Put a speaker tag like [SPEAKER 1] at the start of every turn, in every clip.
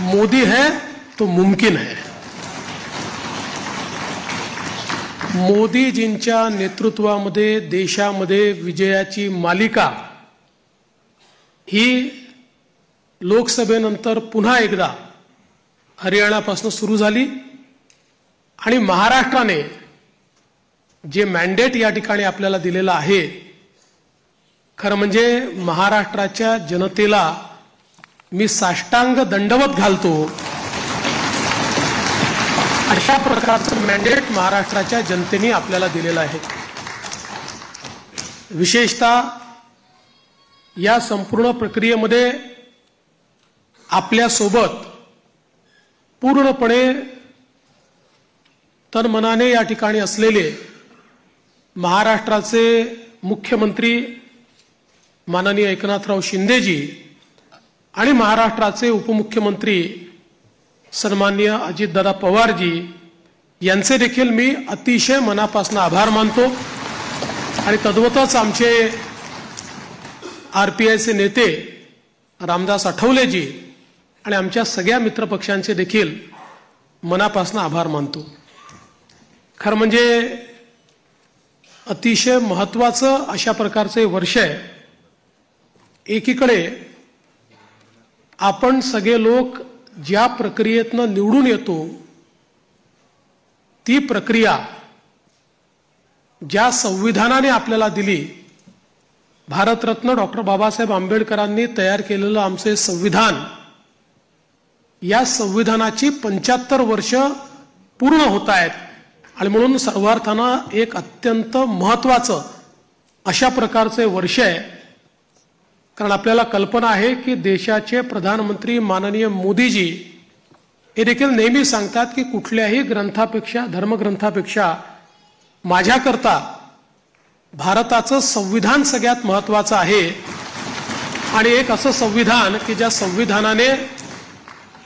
[SPEAKER 1] मोदी है तो मुमकिन है। मोदीजींच्या नेतृत्वामध्ये देशामध्ये विजयाची मालिका ही लोकसभेनंतर पुन्हा एकदा हरियाणापासून सुरू झाली आणि महाराष्ट्राने जे मॅन्डेट या ठिकाणी आपल्याला दिलेला आहे, खरं म्हणजे महाराष्ट्राच्या जनतेला मी साष्टांग दंडवत घालतो। अशा प्रकारचं मॅन्डेट महाराष्ट्राच्या जनतेने आपल्याला दिलेलं आहे। विशेषतः या संपूर्ण प्रक्रियेमध्ये आपल्या सोबत पूर्णपणे तनमनाने या ठिकाणी असलेले महाराष्ट्राचे मुख्यमंत्री माननीय एकनाथराव शिंदेजी आणि महाराष्ट्राचे उपमुख्यमंत्री सन्माननीय अजितदादा पवारजी यांचे देखील मी अतिशय मनापासून आभार मानतो। आणि तद्वतच आमचे आरपीआयचे नेते रामदास आठवलेजी आणि आमच्या सगळ्या मित्रपक्षांचे देखील मनापासून आभार मानतो। खरं म्हणजे अतिशय महत्त्वाचं अशा प्रकारचे वर्ष आहे। एकीकडे आपण सगळे लोक ज्या प्रक्रियेतनं निवडून येतो ती प्रक्रिया ज्या संविधानाने आपल्याला दिली, भारतरत्न डॉक्टर बाबासाहेब आंबेडकरांनी तयार केलेलं आमचे संविधान, या संविधानाची 75 वर्ष पूर्ण होत आहेत आणि म्हणून सर्वार्थानं एक अत्यंत महत्त्वाचं अशा प्रकारचे वर्ष आहे। कारण आपल्याला कल्पना आहे की देशाचे प्रधानमंत्री माननीय मोदीजी हे देखील नेहमी सांगतात की कुठल्याही ग्रंथापेक्षा, धर्मग्रंथापेक्षा माझ्याकरता भारताचं संविधान सगळ्यात महत्त्वाचं आहे। आणि एक असं संविधान की ज्या संविधानाने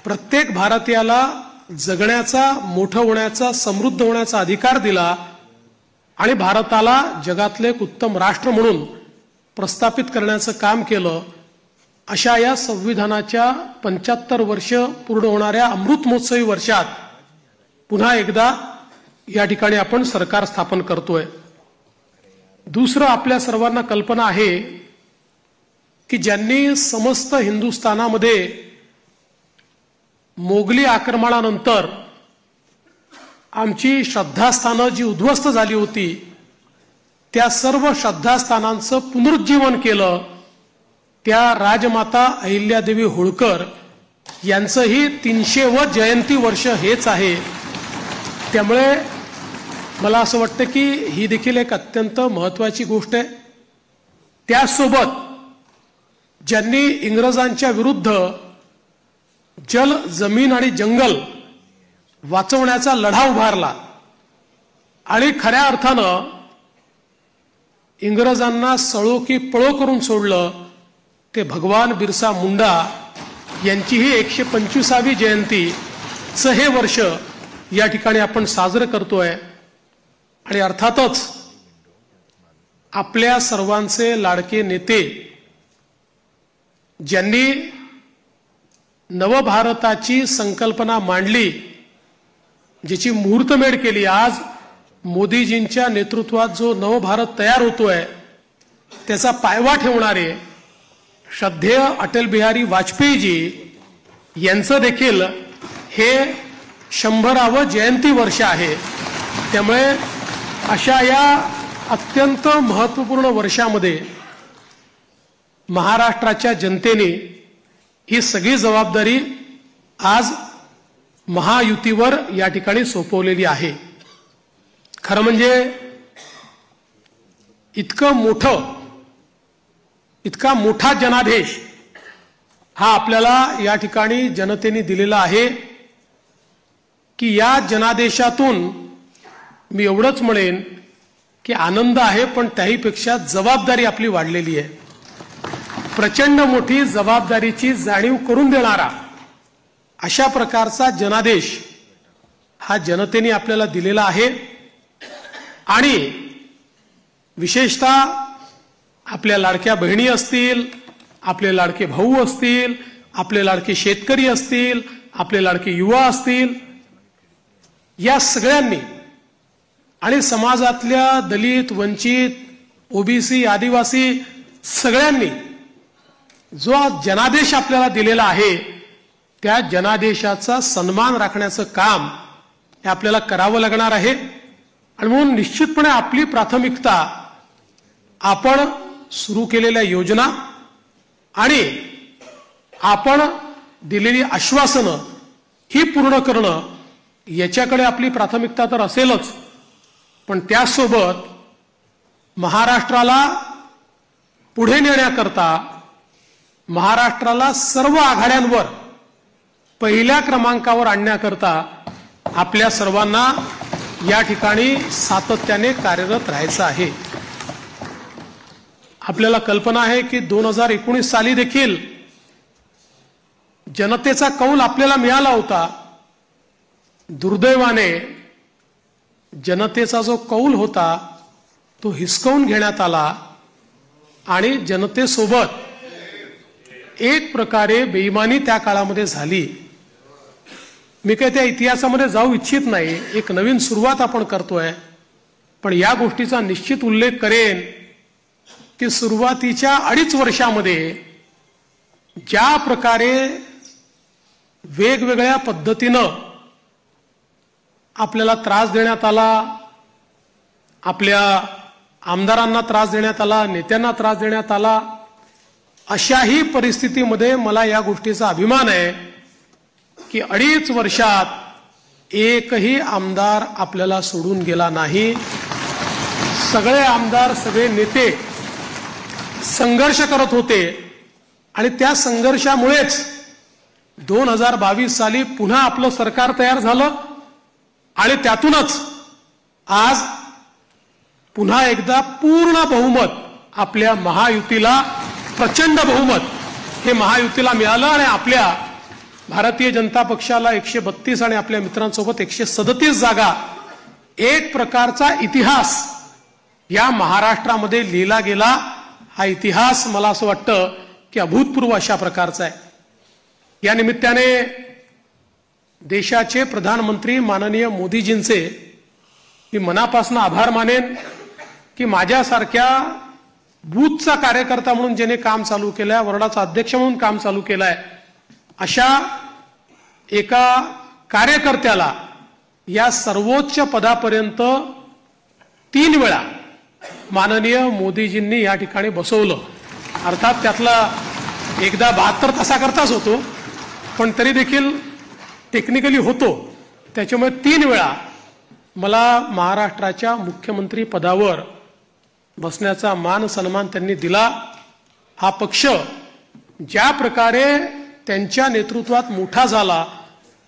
[SPEAKER 1] प्रत्येक भारतीयाला जगण्याचा, मोठं होण्याचा, समृद्ध होण्याचा अधिकार दिला आणि भारताला जगातले एक उत्तम राष्ट्र म्हणून प्रस्थापित करण्याचं काम केलं। अशा या संविधानाच्या 75 वर्ष पूर्ण होणाऱ्या अमृत महोत्सवी वर्षात पुन्हा एकदा या ठिकाणी आपण सरकार स्थापन करतोय। दुसरं, आपल्या सर्वांना कल्पना आहे की ज्यांनी समस्त हिंदुस्थानामध्ये मोगली आक्रमणानंतर आमची श्रद्धास्थानं जी उद्ध्वस्त झाली होती त्या सर्व श्रद्धास्थानांचं पुनरुज्जीवन केलं, त्या राजमाता अहिल्यादेवी होळकर यांचंही 300वे जयंती वर्ष हेच आहे। त्यामुळे मला असं वाटतं की ही देखील एक अत्यंत महत्त्वाची गोष्ट आहे। त्यासोबत ज्यांनी इंग्रजांच्या विरुद्ध जल, जमीन आणि जंगल वाचवण्याचा लढा उभारला आणि खऱ्या अर्थानं इंग्रजांना सळो की पळो करून सोडलं, ते भगवान बिरसा मुंडा यांचीही 125वी जयंतीचं हे वर्ष या ठिकाणी आपण साजरं करतोय। आणि अर्थातच आपल्या सर्वांचे लाडके नेते ज्यांनी नवभारताची संकल्पना मांडली, ज्याची मुहूर्तमेढ केली, आज मोदीजींच्या नेतृत्वात जो नवभारत तयार होतोय त्याचा पायवा ठेवणारे श्रद्धेय अटल बिहारी वाजपेयीजी यांचं देखील हे 100वे जयंती वर्ष आहे। त्यामुळे अशा या अत्यंत महत्त्वपूर्ण वर्षामध्ये महाराष्ट्राच्या जनतेने ही सगळी जबाबदारी आज महायुतीवर या ठिकाणी सोपवलेली आहे। खरं म्हणजे इतका मोठा जनादेश हा आपल्याला या ठिकाणी जनतेने दिलेला आहे की या जनादेशातून मी एवढंच म्हणेन की आनंद आहे, पण त्याहीपेक्षा जबाबदारी आपली वाढलेली आहे। प्रचंड मोठी जबाबदारीची जाणीव करून देणारा अशा प्रकारचा जनादेश हा जनतेने आपल्याला दिलेला आहे। आणि विशेषतः आपल्या लाडक्या बहिणी असतील, आपले लाडके भाऊ असतील, आपले लाडके शेतकरी असतील, आपले लाडके युवा असतील, या सगळ्यांनी आणि समाजातल्या दलित, वंचित, ओबीसी, आदिवासी सगळ्यांनी जो जनादेश आपल्याला दिलेला आहे त्या जनादेशाचा सन्मान राखण्याचं काम हे आपल्याला करावं लागणार आहे. आणि म्हणून निश्चितपणे आपली प्राथमिकता आपण सुरू केलेल्या योजना आणि आपण दिलेली आश्वासनं ही पूर्ण करणं याच्याकडे आपली प्राथमिकता तर असेलच, पण त्यासोबत महाराष्ट्राला पुढे नेण्याकरता महाराष्ट्राला सर्व आघाड्यांवर पहिल्या क्रमांकावर आणण्याकरता आपल्या सर्वांना या ठिकाणी सातत्याने कार्यरत राहायचं आहे. आपल्याला कल्पना आहे की 2019 साली देखील जनतेचा कौल आपल्याला मिळाला होता. दुर्दैवाने जनतेचा जो कौल होता तो हिसकावून घेण्यात आला आणि जनतेसोबत एक प्रकारे बेईमानी त्या काळामध्ये झाली. मी काही त्या इतिहासामध्ये जाऊ इच्छित नाही, एक नवीन सुरुवात आपण करतोय, पण या गोष्टीचा निश्चित उल्लेख करेन की सुरुवातीच्या 2.5 वर्षामध्ये ज्या प्रकारे वेगवेगळ्या पद्धतीनं आपल्याला त्रास देण्यात आला, आपल्या आमदारांना त्रास देण्यात आला, नेत्यांना त्रास देण्यात आला, अशाही परिस्थितीमध्ये मला या गोष्टीचा अभिमान आहे की 2.5 वर्षात एकही आमदार आपल्याला सोडून गेला नाही. सगळे आमदार, सगळे नेते संघर्ष करत होते आणि त्या संघर्षामुळेच 2022 साली पुन्हा आपलं सरकार तयार झालं आणि त्यातूनच आज पुन्हा एकदा पूर्ण बहुमत आपल्या महायुतीला, प्रचंड बहुमत हे महायुतीला मिळालं आणि आपल्या भारतीय जनता पक्षाला 132 आणि आपल्या मित्रांसोबत 137 जागा, एक प्रकारचा इतिहास या महाराष्ट्रामध्ये लिहिला गेला. हा इतिहास मला असं वाटतं की अभूतपूर्व अशा प्रकारचा आहे. या निमित्ताने देशाचे प्रधानमंत्री माननीय मोदीजींचे मी मनापासून आभार मानेन की माझ्यासारख्या बूथचा कार्यकर्ता म्हणून ज्याने काम चालू केलंय, वॉर्डाचा अध्यक्ष म्हणून काम चालू केलंय, अशा एका कार्यकर्त्याला या सर्वोच्च पदापर्यंत 3 वेळा माननीय मोदीजींनी या ठिकाणी बसवलं. अर्थात त्यातला एकदा 72 तासाकरताच होतो, पण तरी देखील टेक्निकली होतो. त्याच्यामुळे 3 वेळा मला महाराष्ट्राच्या मुख्यमंत्री पदावर बसण्याचा मान सन्मान त्यांनी दिला. हा पक्ष ज्या प्रकारे त्यांच्या नेतृत्वात मोठा झाला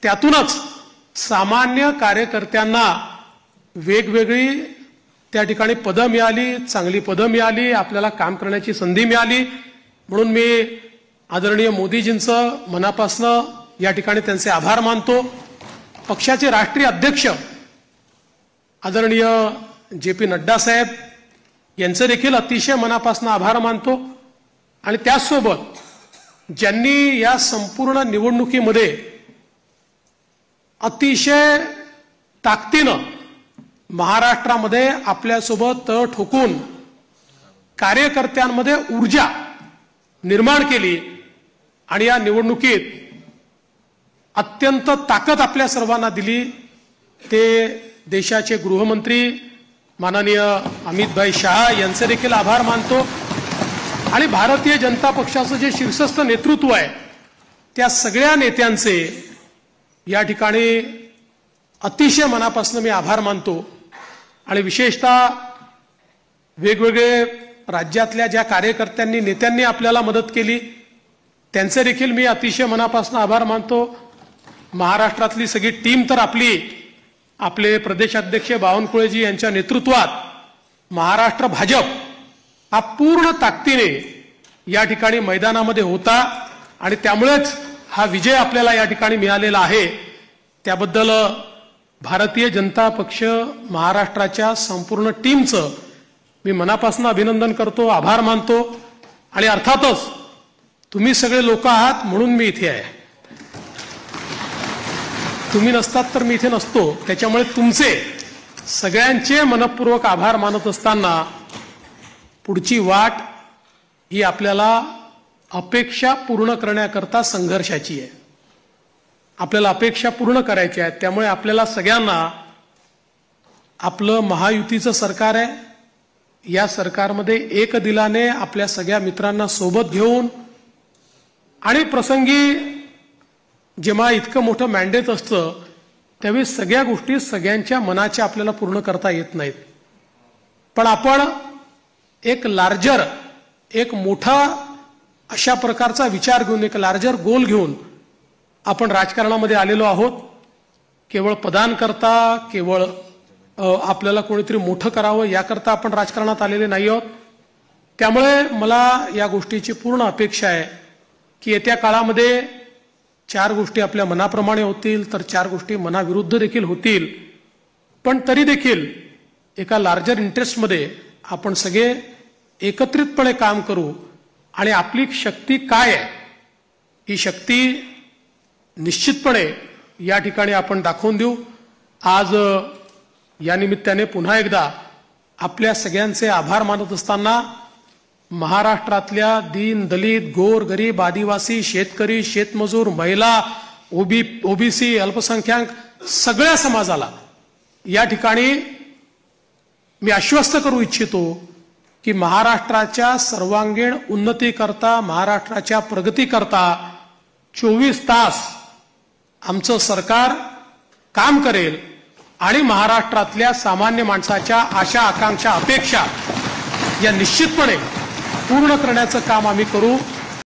[SPEAKER 1] त्यातूनच सामान्य कार्यकर्त्यांना वेगवेगळी त्या ठिकाणी पदं मिळाली, चांगली पदं मिळाली, आपल्याला काम करण्याची संधी मिळाली. म्हणून मी आदरणीय मोदीजींचं मनापासून या ठिकाणी त्यांचे आभार मानतो. पक्षाचे राष्ट्रीय अध्यक्ष आदरणीय JP नड्डा साहेब यांचे देखील अतिशय मनापासून आभार मानतो. आणि त्याचसोबत ज्यांनी या संपूर्ण निवडणुकीमध्ये अतिशय ताकदीनं महाराष्ट्रामध्ये आपल्यासोबत तळ ठोकून कार्यकर्त्यांमध्ये ऊर्जा निर्माण केली आणि या निवडणुकीत अत्यंत ताकद आपल्या सर्वांना दिली, ते देशाचे गृहमंत्री माननीय अमितभाई शहा यांचे देखील आभार मानतो. आणि भारतीय जनता पक्षाचं जे शीर्षस्थ नेतृत्व आहे त्या सगळ्या नेत्यांचे या ठिकाणी अतिशय मनापासून मी आभार मानतो. आणि विशेषतः वेगवेगळे राज्यातल्या ज्या कार्यकर्त्यांनी, नेत्यांनी आपल्याला मदत केली त्यांचे देखील मी अतिशय मनापासून आभार मानतो. महाराष्ट्रातली सगळी टीम तर आपले प्रदेशाध्यक्ष बावनकुळेजी यांच्या नेतृत्वात महाराष्ट्र भाजप हा पूर्ण ताकदीने या ठिकाणी मैदानामध्ये होता आणि त्यामुळेच हा विजय आपल्याला या ठिकाणी मिळालेला आहे. त्याबद्दल भारतीय जनता पक्ष महाराष्ट्राच्या संपूर्ण टीमचं मी मनापासून अभिनंदन करतो, आभार मानतो. आणि अर्थातच तुम्ही सगळे लोक आहात म्हणून मी इथे आहे. तुम्ही नसतात तर मी इथे नसतो. त्याच्यामुळे तुमचे सगळ्यांचे मनपूर्वक आभार मानत असताना पुढची वाट ही आपल्याला अपेक्षा पूर्ण करण्याकरता संघर्षाची आहे. आपल्याला अपेक्षा पूर्ण करायच्या आहेत. त्यामुळे आपल्याला सगळ्यांना आपलं महायुतीचं सरकार आहे, या सरकारमध्ये एक दिलाने आपल्या सगळ्या मित्रांना सोबत घेऊन आणि प्रसंगी जेव्हा इतकं मोठं मॅन्डेट असतं त्यावेळी सगळ्या गोष्टी सगळ्यांच्या मनाच्या आपल्याला पूर्ण करता येत नाहीत. पण आपण एक लार्जर, एक मोठा अशा प्रकारचा विचार घेऊन, एक लार्जर गोल घेऊन आपण राजकारणामध्ये आलेलो आहोत. केवळ पदांकरता, केवळ आपल्याला कोणीतरी मोठं करावं याकरता आपण राजकारणात आलेले नाही आहोत. त्यामुळे मला या गोष्टीची पूर्ण अपेक्षा आहे की येत्या काळामध्ये 4 गोष्टी आपल्या मनाप्रमाणे होतील तर 4 गोष्टी मनाविरुद्ध देखील होतील. पण तरी देखील एका लार्जर इंटरेस्टमध्ये आपण सगळे एकत्रितपणे काम करू आणि आपली शक्ती काय आहे ही शक्ती निश्चितपणे या ठिकाणी आपण दाखवून देऊ. आज या निमित्ताने पुन्हा एकदा आपल्या सगळ्यांचे आभार मानत असताना महाराष्ट्रातल्या दीन, दलित, गोर, गरीब, आदिवासी, शेतकरी, शेतमजूर, महिला, ओबीसी, अल्पसंख्याक सगळ्या समाजाला या ठिकाणी मी आश्वस्त करू इच्छितो की महाराष्ट्राच्या सर्वांगीण उन्नतीकरता, महाराष्ट्राच्या प्रगतीकरता 24 तास आमचं सरकार काम करेल आणि महाराष्ट्रातल्या सामान्य माणसाच्या आशा, आकांक्षा, अपेक्षा या निश्चितपणे पूर्ण करण्याचं काम आम्ही करू.